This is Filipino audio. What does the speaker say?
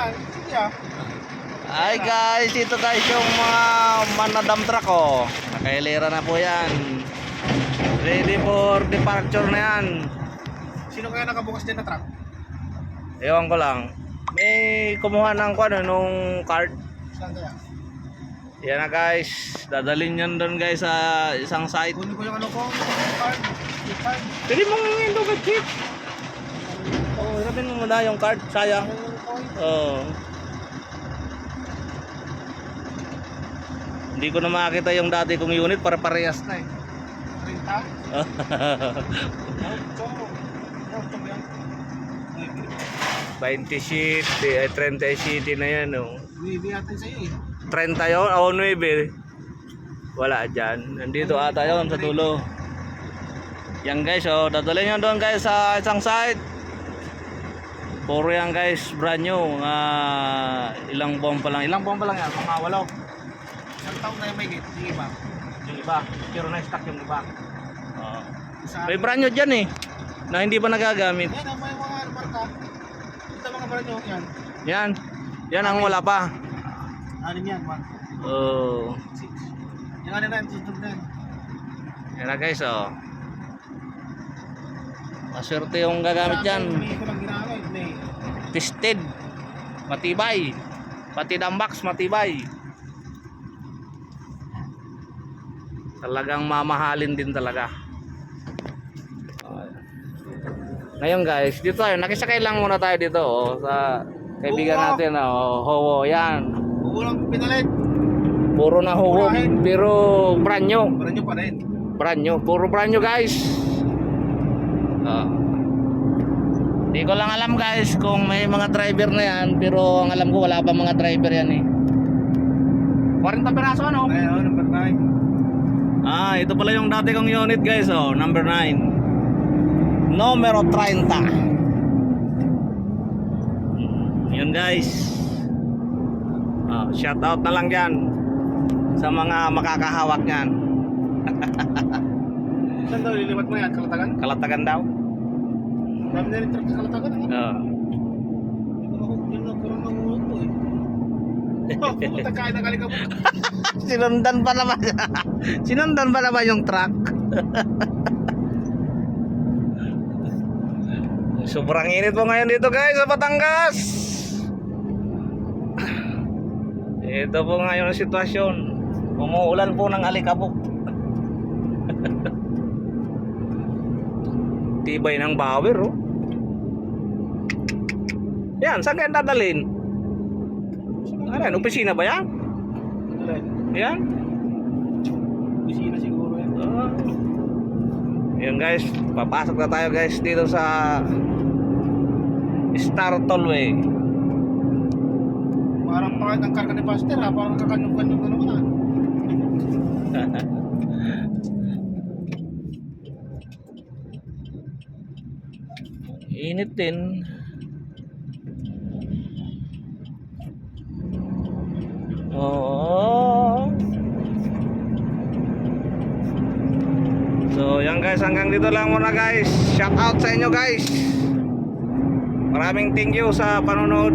yan. Yeah. Hi guys, ito guys yung mga manadam truck oh. Nakailera na po yan. Ready for departure na yan. Sino kaya nakabukas din na truck? Ewan ko lang. May kumuha ng ano, nung card. Saan kaya? Yan na guys. Dadalhin yan doon guys sa isang site. Kunin ko yung ano ko, yung card. Yung card. Pwede mong hingin doon guys, chip. Oh, hirapin mo muna yung card. Sayang. Oh. Hindi ko na makakita yung dati kong unit para parehas na eh. 20 sheet, 30 sheet na yan oh. Buibi natin sa'yo eh. 30 yun, o 9. Wala dyan. Nandito ata yun sa dulo. Yan guys oh, dadalhin nyo doon guys sa isang site. Puro yan guys, brand new. Ilang buwan pa lang. Ilang buwan pa lang yan, mga 8. Isang taon na yung may gate, yung iba. Yung iba, pero na-stock yung iba. May brand new dyan eh, na hindi pa nagagamit. Yan ang may mga marka. Ito mga brand new, yan. Yan, yan ang wala pa. 6 yan, 1, Oh, 6. Yung ano na, susundog na yan. yan na guys oh. Maswerte yung gagamit dyan. Hindi ko lang ginamit, may. Tested, matibay. Pati dambox matibay. Talagang mamahalin din talaga. Ngayon guys, dito tayo, nakisakay lang muna tayo dito oh, sa kaibigan natin oh, Howo, yan. Bukulang pinalit. Puro na Howo, pero brand new. Brand new pa rin. Brand new, puro brand new guys. Di ko lang alam guys kung may mga driver na yan, pero ang alam ko wala pa mga driver yan eh. 40 piraso ano? Ayun, number 9. Ito pala yung dati kong unit guys oh, number 9. Numero 30. Yun guys. Shout out na lang yan sa mga makakahawak niyan. Saan daw lilipat mo yan? Kalatagan? Kalatagan daw. Dami na rin truck sa Kalatagan. Yun lang kurang ng ulo ko eh. Puta kain na kalikabok. Sinundan pa naman. Sinundan pa naman yung truck. Sobrang init po ngayon dito guys sa Batangas. Ito po ngayon ang sitwasyon. Umuulan po ng alikabok. Tibay ng bawer oh. Yan, saan kayo dadalhin? Ano, opisina ba yan? Yan? Opisina siguro yan. Yan guys, papasok na tayo guys dito sa Star Tollway. Parang pakit ang karga ni Pastor ha, parang kakanyog-kanyog na naman ha. Init din. Oo. So yan guys, hanggang dito lang muna guys. Shout out sa inyo guys. Maraming thank you sa panonood.